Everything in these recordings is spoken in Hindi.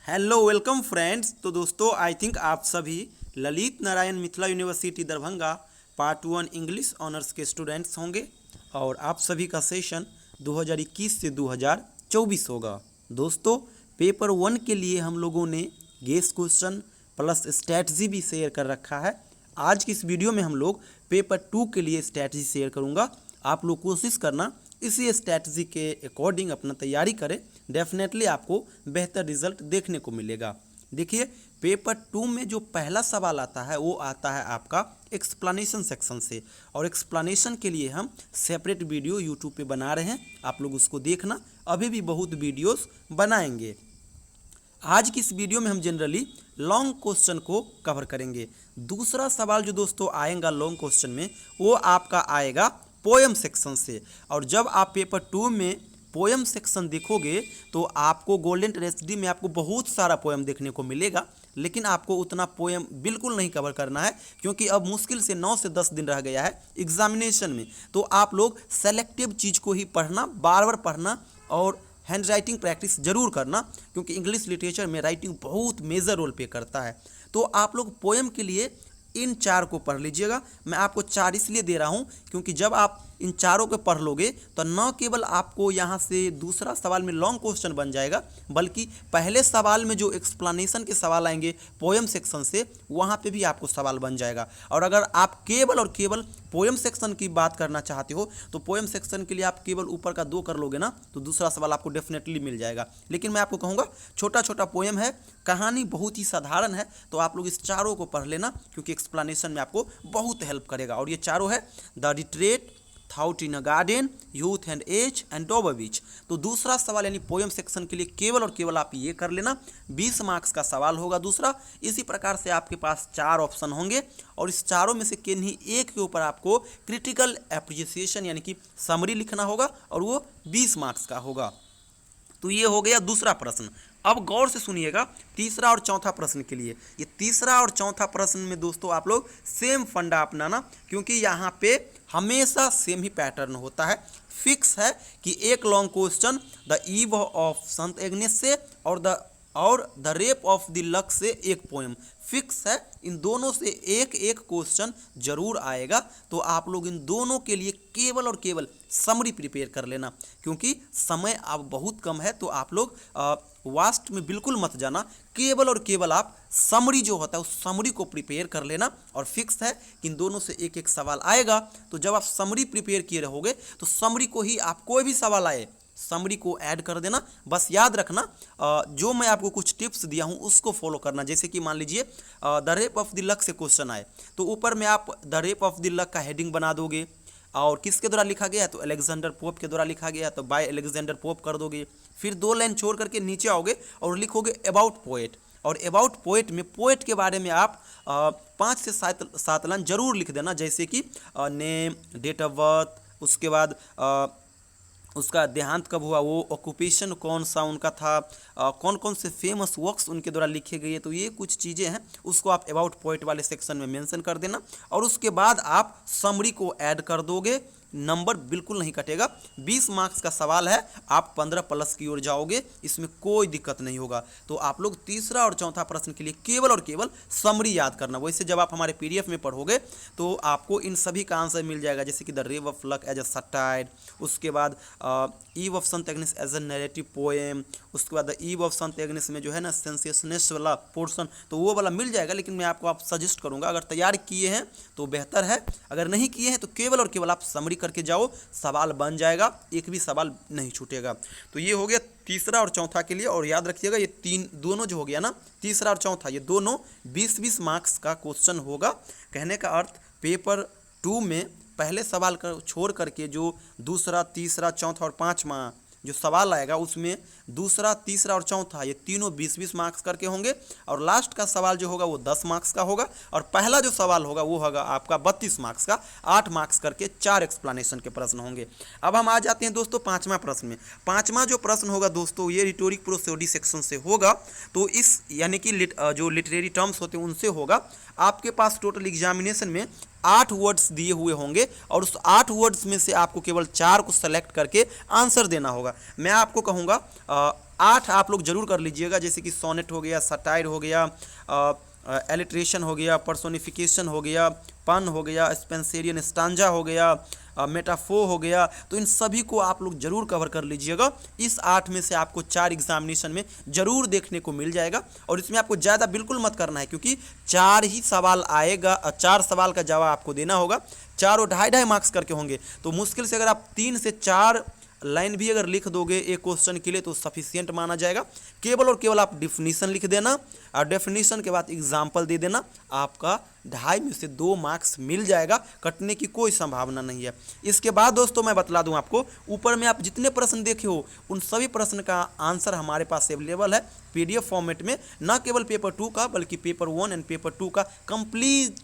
Hello welcome friends. तो दोस्तों आई थिंक आप सभी Lalit Narayan Mithila university Darbhanga part 1 English honours के स्टूडेंट्स होंगे और आप सभी का सेशन 2021 से 2024 होगा। दोस्तों पेपर 1 के लिए हम लोगों ने गेस क्वेश्चन प्लस स्ट्रैटेजी भी शेयर कर रखा है। आज की इस वीडियो में हम लोग पेपर 2 के लिए स्ट्रैटेजी शेयर करूँगा। आप लोग कोशिश करना इसी स्ट्रैटेजी के अकॉर्डिंग अपना तैयारी करें, डेफिनेटली आपको बेहतर रिजल्ट देखने को मिलेगा। देखिए पेपर 2 में जो पहला सवाल आता है वो आता है आपका एक्सप्लेनेशन सेक्शन से, और एक्सप्लेनेशन के लिए हम सेपरेट वीडियो यूट्यूब पे बना रहे हैं, आप लोग उसको देखना। अभी भी बहुत वीडियोस बनाएंगे। आज की इस वीडियो में हम जनरली लॉन्ग क्वेश्चन को कवर करेंगे। दूसरा सवाल जो दोस्तों आएगा लॉन्ग क्वेश्चन में वो आपका आएगा पोएम सेक्शन से, और जब आप पेपर 2 में पोएम सेक्शन देखोगे तो आपको गोल्डन ट्रेजेडी में आपको बहुत सारा पोएम देखने को मिलेगा, लेकिन आपको उतना पोएम बिल्कुल नहीं कवर करना है क्योंकि अब मुश्किल से 9 से 10 दिन रह गया है एग्जामिनेशन में। तो आप लोग सेलेक्टिव चीज़ को ही पढ़ना, बार बार पढ़ना और हैंड राइटिंग प्रैक्टिस जरूर करना, क्योंकि इंग्लिश लिटरेचर में राइटिंग बहुत मेजर रोल प्ले करता है। तो आप लोग पोएम के लिए इन 4 को पढ़ लीजिएगा। मैं आपको 4 इसलिए दे रहा हूँ क्योंकि जब आप इन चारों को पढ़ लोगे तो न केवल आपको यहाँ से दूसरा सवाल में लॉन्ग क्वेश्चन बन जाएगा, बल्कि पहले सवाल में जो एक्सप्लेनेशन के सवाल आएंगे पोएम सेक्शन से वहाँ पे भी आपको सवाल बन जाएगा। और अगर आप केवल और केवल पोएम सेक्शन की बात करना चाहते हो तो पोएम सेक्शन के लिए आप केवल ऊपर का 2 कर लोगे ना तो दूसरा सवाल आपको डेफिनेटली मिल जाएगा। लेकिन मैं आपको कहूँगा छोटा छोटा पोएम है, कहानी बहुत ही साधारण है, तो आप लोग इस चारों को पढ़ लेना क्योंकि एक्सप्लेनेशन में आपको बहुत हेल्प करेगा। और ये चारों है the retreat, thought in a garden, youth and age and Dover beach. तो दूसरा सवाल यानी पोएम सेक्शन के लिए केवल और केवल आप ये कर लेना, 20 मार्क्स का सवाल होगा दूसरा। इसी प्रकार से आपके पास 4 ऑप्शन होंगे और इस चारों में से किन्हीं एक के ऊपर आपको क्रिटिकल एप्रिसिएशन यानी कि समरी लिखना होगा और वो 20 मार्क्स का होगा। तो ये हो गया दूसरा प्रश्न। अब गौर से सुनिएगा तीसरा और चौथा प्रश्न के लिए। ये तीसरा और चौथा प्रश्न में दोस्तों आप लोग सेम फंडा अपनाना, क्योंकि यहाँ पे हमेशा सेम ही पैटर्न होता है। फिक्स है कि एक long question the eve of saint Agnes से और the rape of the luck से एक पोएम फिक्स है। इन दोनों से एक एक क्वेश्चन जरूर आएगा। तो आप लोग इन दोनों के लिए केवल और केवल समरी प्रिपेयर कर लेना, क्योंकि समय अब बहुत कम है। तो आप लोग वास्ट में बिल्कुल मत जाना, केवल और केवल आप समरी जो होता है उस समरी को प्रिपेयर कर लेना। और फिक्स है कि इन दोनों से एक एक सवाल आएगा। तो जब आप समरी प्रिपेयर किए रहोगे तो समरी को ही आप कोई भी सवाल आए समरी को ऐड कर देना। बस याद रखना जो मैं आपको कुछ टिप्स दिया हूँ उसको फॉलो करना। जैसे कि मान लीजिए the rape of the luck से क्वेश्चन आए तो ऊपर में आप the rape of the luck का हेडिंग बना दोगे, और किसके द्वारा लिखा गया तो अलेक्जेंडर पोप के द्वारा लिखा गया तो बाय अलेक्जेंडर पोप कर दोगे। फिर 2 लाइन छोड़ करके नीचे आओगे और लिखोगे अबाउट पोएट, और अबाउट पोएट में पोएट के बारे में आप 5 से 7 लाइन जरूर लिख देना। जैसे कि नेम, डेट ऑफ बर्थ, उसके बाद उसका देहांत कब हुआ, वो ऑक्यूपेशन कौन सा उनका था, कौन कौन से फेमस वर्क्स उनके द्वारा लिखे गए। तो ये कुछ चीज़ें हैं, उसको आप अबाउट पोएट वाले सेक्शन में मेंशन कर देना। और उसके बाद आप समरी को ऐड कर दोगे, नंबर बिल्कुल नहीं कटेगा। 20 मार्क्स का सवाल है, आप 15 प्लस की ओर जाओगे, इसमें कोई दिक्कत नहीं होगा। तो आप लोग तीसरा और चौथा प्रश्न के लिए केवल और केवल समरी याद करना। वैसे जब आप हमारे PDF में पढ़ोगे तो आपको इन सभी का आंसर मिल जाएगा, जैसे कि the rape of lock as a satire, उसके बाद eve of saint Agnes as a narrative poem, उसके बाद the eve of saint Agnes में जो है ना सेंसेशनिस्ट वाला पोर्शन, तो वो वाला मिल जाएगा। लेकिन मैं आपको सजेस्ट करूंगा अगर तैयार किए हैं तो बेहतर है, अगर नहीं किए हैं तो केवल और केवल आप समरी करके जाओ, सवाल बन जाएगा, एक भी सवाल नहीं छूटेगा। तो ये हो गया तीसरा और चौथा के लिए। और याद रखिएगा ये दोनों जो हो गया ना, तीसरा और चौथा, ये दोनों 20-20 मार्क्स का क्वेश्चन होगा। कहने का अर्थ पेपर 2 में पहले सवाल का छोड़ करके जो दूसरा, तीसरा, चौथा और 5वां जो सवाल आएगा उसमें दूसरा, तीसरा और चौथा ये तीनों 20-20 मार्क्स करके होंगे, और लास्ट का सवाल जो होगा वो 10 मार्क्स का होगा, और पहला जो सवाल होगा वो होगा आपका 32 मार्क्स का। 8 मार्क्स करके 4 एक्सप्लेनेशन के प्रश्न होंगे। अब हम आ जाते हैं दोस्तों 5वां प्रश्न में। 5वां जो प्रश्न होगा दोस्तों ये रिटोरिक प्रोसोडी सेक्शन से होगा। तो इस यानी कि जो लिटरेरी टर्म्स होते हैं उनसे होगा। आपके पास टोटल एग्जामिनेशन में 8 वर्ड्स दिए हुए होंगे और उस 8 वर्ड्स में से आपको केवल 4 को सेलेक्ट करके आंसर देना होगा। मैं आपको कहूँगा 8 आप लोग जरूर कर लीजिएगा, जैसे कि सोनेट हो गया, सटायर हो गया, एलिट्रेशन हो गया, पर्सोनिफिकेशन हो गया, पन हो गया, स्पेंसेरियन स्टांजा हो गया, मेटाफो हो गया। तो इन सभी को आप लोग जरूर कवर कर लीजिएगा। इस 8 में से आपको 4 एग्जामिनेशन में जरूर देखने को मिल जाएगा, और इसमें आपको ज़्यादा बिल्कुल मत करना है, क्योंकि 4 ही सवाल आएगा, 4 सवाल का जवाब आपको देना होगा, चारों 2.5 मार्क्स करके होंगे। तो मुश्किल से अगर आप 3 से 4 लाइन भी अगर लिख दोगे एक क्वेश्चन के लिए तो सफिशियंट माना जाएगा। केवल और केवल आप डेफिनीशन लिख देना, और डेफिनीशन के बाद एग्जाम्पल दे देना, आपका 2.5 में से 2 मार्क्स मिल जाएगा, कटने की कोई संभावना नहीं है। इसके बाद दोस्तों मैं बतला दूं आपको, ऊपर में आप जितने प्रश्न देखे हो उन सभी प्रश्न का आंसर हमारे पास अवेलेबल है PDF फॉर्मेट में, न केवल पेपर 2 का बल्कि पेपर 1 एंड पेपर 2 का कंप्लीट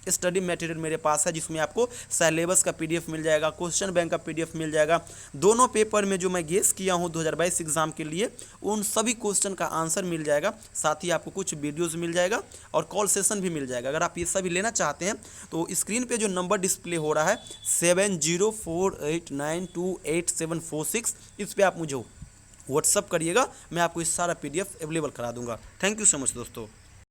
स्टडी मटेरियल मेरे पास है, जिसमें आपको सिलेबस का PDF मिल जाएगा, क्वेश्चन बैंक का PDF मिल जाएगा। दोनों पेपर में जो मैं गेस किया हूं 2022 एग्जाम के लिए, उन सभी क्वेश्चन का आंसर मिल जाएगा। साथ ही आपको कुछ वीडियोस मिल जाएगा और कॉल सेशन भी मिल जाएगा। अगर आप ये सभी लेना चाहते हैं तो स्क्रीन पे जो नंबर डिस्प्ले हो रहा है 7048928746, इस पर आप मुझे व्हाट्सअप करिएगा, मैं आपको इस सारा PDF अवेलेबल करा दूंगा। थैंक यू सो मच दोस्तों।